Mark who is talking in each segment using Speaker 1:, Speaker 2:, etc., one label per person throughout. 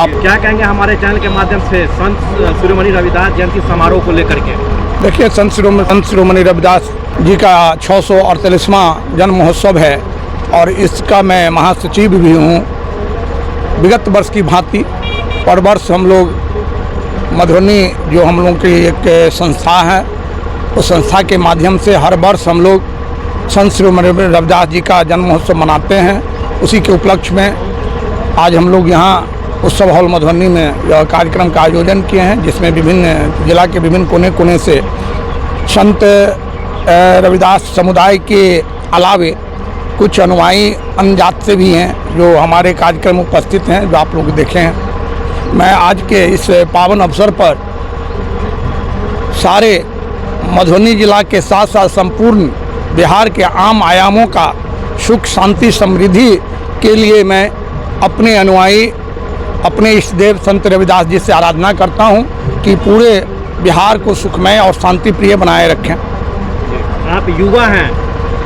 Speaker 1: आप
Speaker 2: क्या कहेंगे हमारे चैनल के माध्यम से संत शिरोमणि रविदास जयंती समारोह को लेकर के?
Speaker 1: देखिए, संत शिरोमणि रविदास जी का 648वां जन्म महोत्सव है और इसका मैं महासचिव भी हूँ। विगत वर्ष की भांति पर वर्ष हम लोग मधुबनी जो हम लोगों की एक संस्था है, उस संस्था के माध्यम से हर वर्ष हम लोग संत शिरोमणि रविदास जी का जन्म महोत्सव मनाते हैं। उसी के उपलक्ष्य में आज हम लोग यहाँ उत्सव हॉल मधुबनी में यह कार्यक्रम का आयोजन किए हैं, जिसमें विभिन्न जिला के विभिन्न कोने कोने से संत रविदास समुदाय के अलावे कुछ अनुयायी अन्य जात से भी हैं जो हमारे कार्यक्रम में उपस्थित हैं, जो आप लोग देखे हैं। मैं आज के इस पावन अवसर पर सारे मधुबनी जिला के साथ साथ संपूर्ण बिहार के आम आयामों का सुख शांति समृद्धि के लिए मैं अपने अनुयायी अपने इष्ट देव संत रविदास जी से आराधना करता हूं कि पूरे बिहार को सुखमय और शांति प्रिय बनाए रखें।
Speaker 2: आप युवा हैं,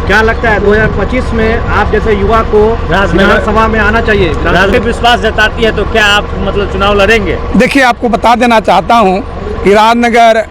Speaker 2: क्या लगता है 2025 में आप जैसे युवा को विधानसभा में आना चाहिए? राजनीतिक विश्वास जताती है तो क्या आप मतलब चुनाव लड़ेंगे?
Speaker 1: देखिए, आपको बता देना चाहता हूं कि राजनगर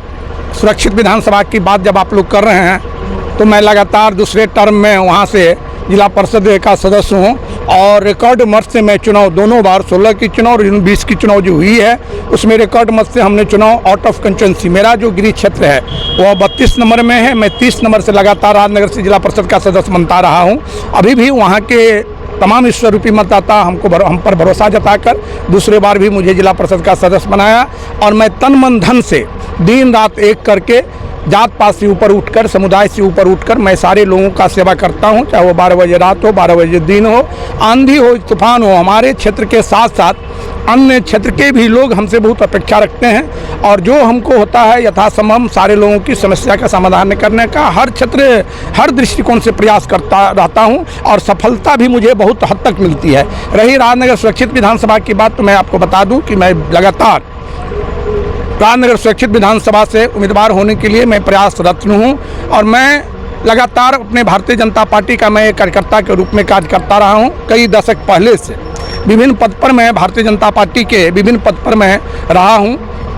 Speaker 1: सुरक्षित विधानसभा की बात जब आप लोग कर रहे हैं तो मैं लगातार दूसरे टर्म में वहां से जिला परिषद का सदस्य हूं और रिकॉर्ड मत से मैं चुनाव दोनों बार 16 की चुनाव और 20 की चुनाव जो हुई है उसमें रिकॉर्ड मत से हमने चुनाव आउट ऑफ कंस्टिट्यूंसी, मेरा जो गृह क्षेत्र है वह 32 नंबर में है। मैं 30 नंबर से लगातार राजनगर से जिला परिषद का सदस्य बनता रहा हूँ। अभी भी वहाँ के तमाम ईश्वर रूपी मतदाता हम पर भरोसा जताकर दूसरे बार भी मुझे जिला परिषद का सदस्य बनाया और मैं तन मन धन से दिन रात एक करके जात पात से ऊपर उठकर, समुदाय से ऊपर उठकर मैं सारे लोगों का सेवा करता हूं, चाहे वो 12 बजे रात हो, 12 बजे दिन हो, आंधी हो, तूफान हो। हमारे क्षेत्र के साथ साथ अन्य क्षेत्र के भी लोग हमसे बहुत अपेक्षा रखते हैं और जो हमको होता है यथासंभव सारे लोगों की समस्या का समाधान करने का हर क्षेत्र हर दृष्टिकोण से प्रयास करता रहता हूँ और सफलता भी मुझे बहुत हद तक मिलती है। रही राजनगर सुरक्षित विधानसभा की बात, तो मैं आपको बता दूँ कि मैं लगातार राजनगर सुरक्षित विधानसभा से उम्मीदवार होने के लिए मैं प्रयासरत हूँ और मैं लगातार अपने भारतीय जनता पार्टी का मैं कार्यकर्ता के रूप में कार्य करता रहा हूँ। कई दशक पहले से विभिन्न पद पर मैं भारतीय जनता पार्टी के विभिन्न पद पर मैं रहा हूँ।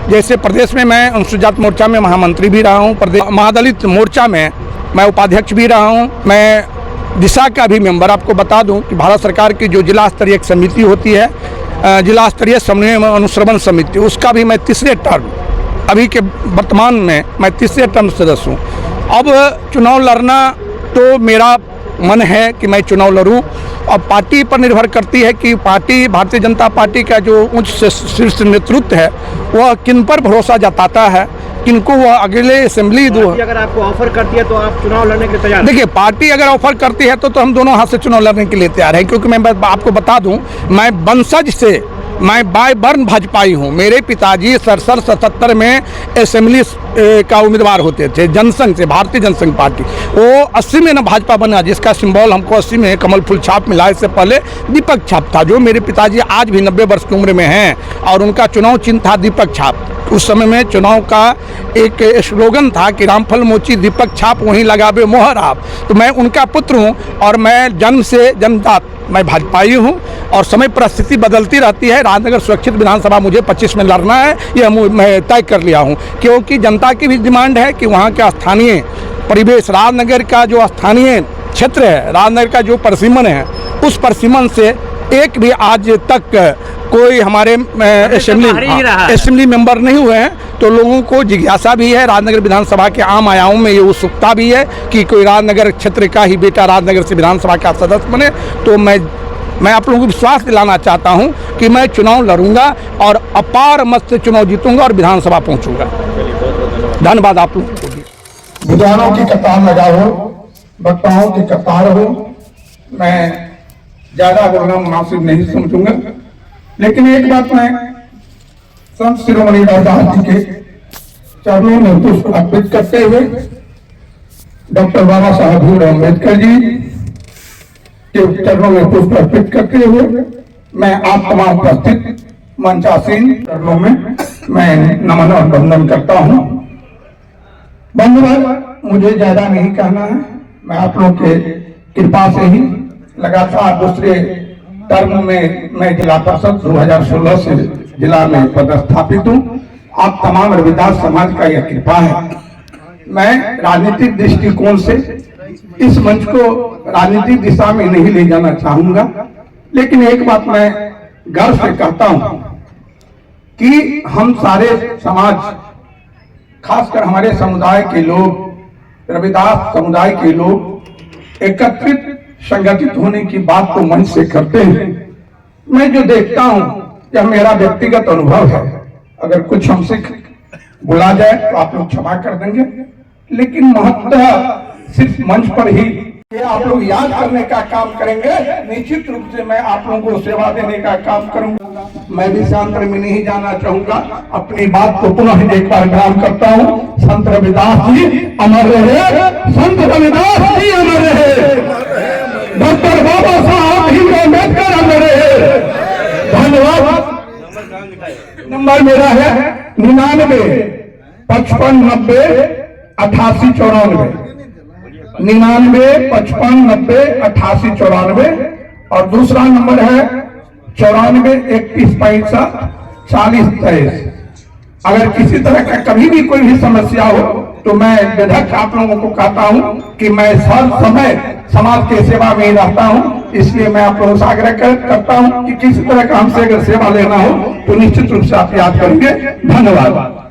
Speaker 1: जैसे प्रदेश में मैं अनुसूचित जाति मोर्चा में महामंत्री भी रहा हूँ, प्रदेश महादलित मोर्चा में मैं उपाध्यक्ष भी रहा हूँ, मैं दिशा का भी मेंबर। आपको बता दूँ कि भारत सरकार की जो जिला स्तरीय एक समिति होती है, जिला स्तरीय समन्वय अनुश्रवण समिति, उसका भी मैं तीसरे टर्म अभी के वर्तमान में मैं तीसरे टर्म सदस्य हूँ। अब चुनाव लड़ना तो मेरा मन है कि मैं चुनाव लड़ूं और पार्टी पर निर्भर करती है कि पार्टी भारतीय जनता पार्टी का जो उच्च शीर्ष नेतृत्व है वह किन पर भरोसा जताता है, किनको वह अगले असेंबली
Speaker 2: अगर आपको ऑफर करती है तो आप चुनाव लड़ने के लिए तैयार?
Speaker 1: देखिए, पार्टी अगर ऑफर करती है तो हम दोनों हाथ से चुनाव लड़ने के लिए तैयार हैं, क्योंकि मैं आपको बता दूं मैं वंशज से मैं बाय बर्न भाजपाई हूँ। मेरे पिताजी 67-77 में असेंबली का उम्मीदवार होते थे जनसंघ से, भारतीय जनसंघ पार्टी। वो 80 में ना भाजपा बना, जिसका सिंबल हमको 80 में कमल फूल छाप मिला। इससे पहले दीपक छाप था, जो मेरे पिताजी आज भी 90 वर्ष की उम्र में हैं और उनका चुनाव चिन्ह था दीपक छाप। उस समय में चुनाव का एक स्लोगन था कि रामफल मोची दीपक छाप वहीं लगावे मोहर आप। तो मैं उनका पुत्र हूँ और मैं जन्म से जन्मजात मैं भाजपाई हूँ और समय परिस्थिति बदलती रहती है। राजनगर सुरक्षित विधानसभा मुझे 25 में लड़ना है, यह मैं तय कर लिया हूँ, क्योंकि जनता की भी डिमांड है कि वहाँ का स्थानीय परिवेश, राजनगर का जो स्थानीय क्षेत्र है, राजनगर का जो परिसीमन है, उस परिसीमन से एक भी आज तक कोई हमारे असेंबली मेंबर नहीं हुए हैं। तो लोगों को जिज्ञासा भी है, राजनगर विधानसभा के आम आयामों में ये उत्सुकता भी है कि कोई राजनगर क्षेत्र का ही बेटा राजनगर से विधानसभा का सदस्य बने। तो मैं आप लोगों को विश्वास दिलाना चाहता हूं कि मैं चुनाव लड़ूंगा और अपार मत से चुनाव जीतूंगा और विधानसभा पहुंचूंगा। धन्यवाद आप लोगों को भी।
Speaker 3: विद्वानों की कतार लगा हो, वक्ताओं की कतार हो, मैं ज्यादा बोलना मुनासिब नहीं समझूंगा, लेकिन एक बात मैं संत शिरोमणि रविदास जी के चरणों में पुष्प अर्पित करते हुए डॉक्टर बाबा साहब भीमराव अम्बेडकर जी के चरणों में पुष्प अर्पित करते हुए मैं आप तमाम उपस्थित मंचासीन चरणों में मैं नमन और वंदन करता हूँ। बंधुगण, मुझे ज्यादा नहीं कहना है, मैं आप लोग के कृपा से ही लगातार दूसरे टर्म में मैं जिला परिषद 2016 से जिला में पदस्थापित हूँ। आप तमाम रविदास समाज का यह कृपा है। मैं राजनीतिक दृष्टिकोण से इस मंच को राजनीतिक दिशा में नहीं ले जाना चाहूंगा, लेकिन एक बात मैं गर्व से कहता हूं कि हम सारे समाज, खासकर हमारे समुदाय के लोग, रविदास समुदाय के लोग एकत्रित संगठित होने की बात तो मंच से करते हैं। मैं जो देखता हूं, यह मेरा व्यक्तिगत अनुभव है। अगर कुछ हमसे बुला जाए तो आप लोग क्षमा कर देंगे, लेकिन महत्व सिर्फ मंच पर ही ये आप लोग याद करने का काम करेंगे। निश्चित रूप से मैं आप लोगों को सेवा देने का काम करूंगा। मैं भी शांतर में नहीं जाना चाहूंगा। अपनी बात को पुनः एक बार ग्राम करता हूं। संत रविदास जी अमर रहे, संत रविदास जी अमर रहे, डॉक्टर बाबा साहब भीमराव अम्बेडकर अमर रहे। धन्यवाद। नंबर मेरा है 99 55 90 88 94, 99 55 90 88 94, और दूसरा नंबर है 94 31 65 40 23। अगर किसी तरह का कभी भी कोई भी समस्या हो तो मैं बेधक आप लोगों को कहता हूं कि मैं हर समय समाज के सेवा में ही रहता हूं। इसलिए मैं आप लोगों से आग्रह करता हूं कि किसी तरह का हमसे अगर सेवा लेना हो तो निश्चित रूप से आप याद करेंगे। धन्यवाद।